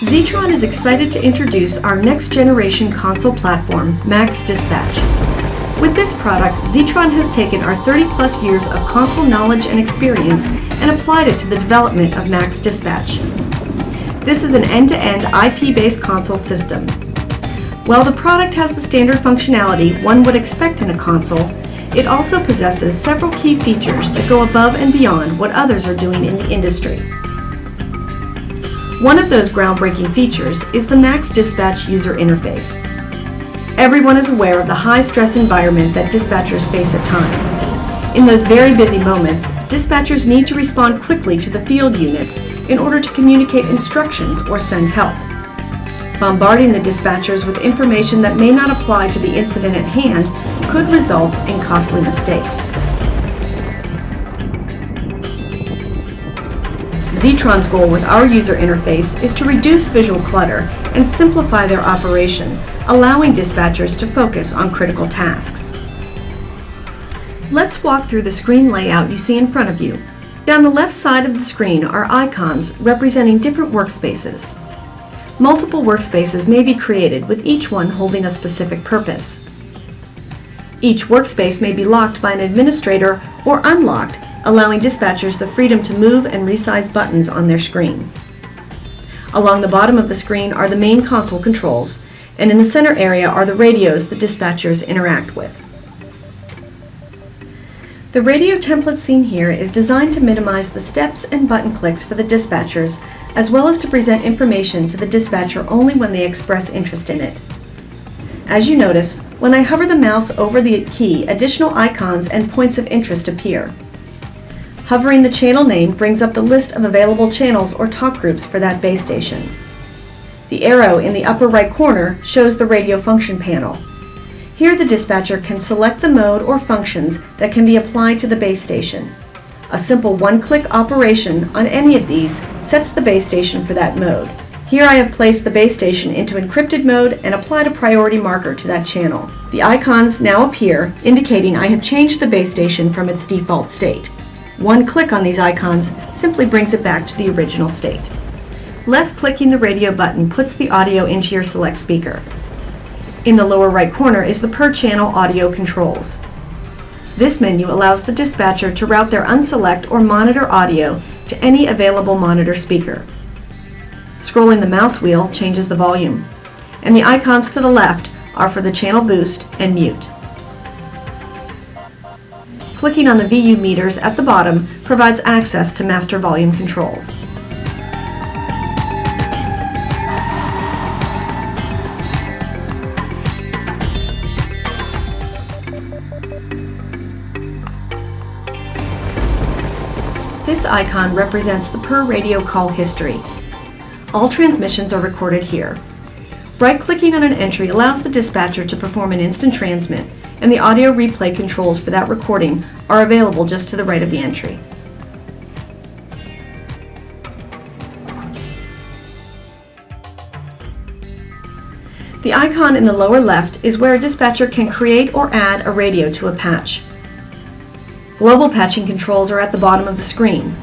Zetron is excited to introduce our next-generation console platform, Max Dispatch. With this product, Zetron has taken our 30-plus years of console knowledge and experience and applied it to the development of Max Dispatch. This is an end-to-end IP-based console system. While the product has the standard functionality one would expect in a console, it also possesses several key features that go above and beyond what others are doing in the industry. One of those groundbreaking features is the Max Dispatch user interface. Everyone is aware of the high-stress environment that dispatchers face at times. In those very busy moments, dispatchers need to respond quickly to the field units in order to communicate instructions or send help. Bombarding the dispatchers with information that may not apply to the incident at hand could result in costly mistakes. Zetron's goal with our user interface is to reduce visual clutter and simplify their operation, allowing dispatchers to focus on critical tasks. Let's walk through the screen layout you see in front of you. Down the left side of the screen are icons representing different workspaces. Multiple workspaces may be created, with each one holding a specific purpose. Each workspace may be locked by an administrator or unlocked, allowing dispatchers the freedom to move and resize buttons on their screen. Along the bottom of the screen are the main console controls, and in the center area are the radios the dispatchers interact with. The radio template seen here is designed to minimize the steps and button clicks for the dispatchers, as well as to present information to the dispatcher only when they express interest in it. As you notice, when I hover the mouse over the key, additional icons and points of interest appear. Hovering the channel name brings up the list of available channels or talk groups for that base station. The arrow in the upper right corner shows the radio function panel. Here the dispatcher can select the mode or functions that can be applied to the base station. A simple one-click operation on any of these sets the base station for that mode. Here I have placed the base station into encrypted mode and applied a priority marker to that channel. The icons now appear, indicating I have changed the base station from its default state. One click on these icons simply brings it back to the original state. Left-clicking the radio button puts the audio into your select speaker. In the lower right corner is the per-channel audio controls. This menu allows the dispatcher to route their unselect or monitor audio to any available monitor speaker. Scrolling the mouse wheel changes the volume, and the icons to the left are for the channel boost and mute. Clicking on the VU meters at the bottom provides access to master volume controls. This icon represents the per radio call history. All transmissions are recorded here. Right-clicking on an entry allows the dispatcher to perform an instant transmit, and the audio replay controls for that recording are available just to the right of the entry. The icon in the lower left is where a dispatcher can create or add a radio to a patch. Global patching controls are at the bottom of the screen.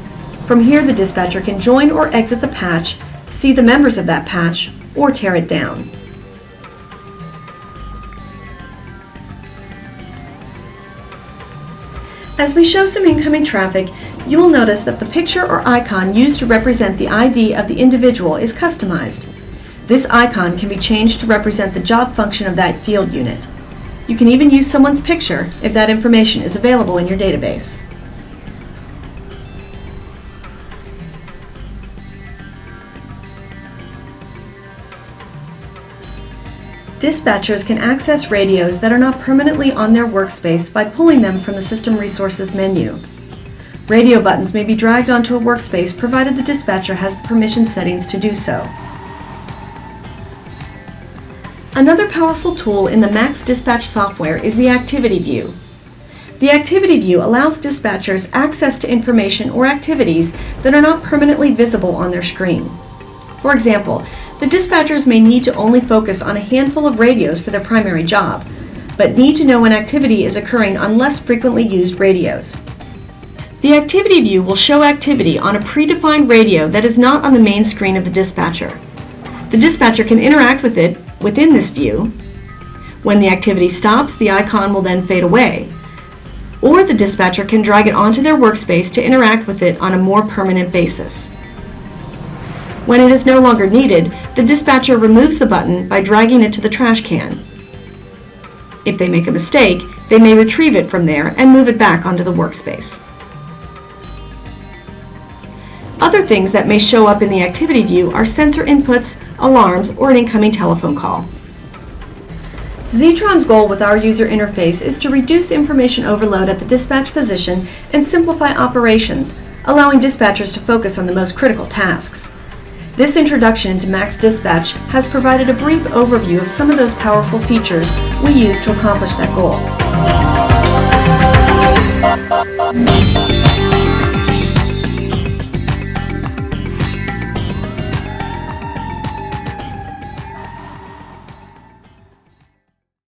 From here, the dispatcher can join or exit the patch, see the members of that patch, or tear it down. As we show some incoming traffic, you will notice that the picture or icon used to represent the ID of the individual is customized. This icon can be changed to represent the job function of that field unit. You can even use someone's picture if that information is available in your database. Dispatchers can access radios that are not permanently on their workspace by pulling them from the System Resources menu. Radio buttons may be dragged onto a workspace provided the dispatcher has the permission settings to do so. Another powerful tool in the Max Dispatch software is the Activity View. The Activity View allows dispatchers access to information or activities that are not permanently visible on their screen. For example, the dispatchers may need to only focus on a handful of radios for their primary job, but need to know when activity is occurring on less frequently used radios. The Activity View will show activity on a predefined radio that is not on the main screen of the dispatcher. The dispatcher can interact with it within this view. When the activity stops, the icon will then fade away, or the dispatcher can drag it onto their workspace to interact with it on a more permanent basis. When it is no longer needed, the dispatcher removes the button by dragging it to the trash can. If they make a mistake, they may retrieve it from there and move it back onto the workspace. Other things that may show up in the activity view are sensor inputs, alarms, or an incoming telephone call. Zetron's goal with our user interface is to reduce information overload at the dispatch position and simplify operations, allowing dispatchers to focus on the most critical tasks. This introduction into Max Dispatch has provided a brief overview of some of those powerful features we use to accomplish that goal.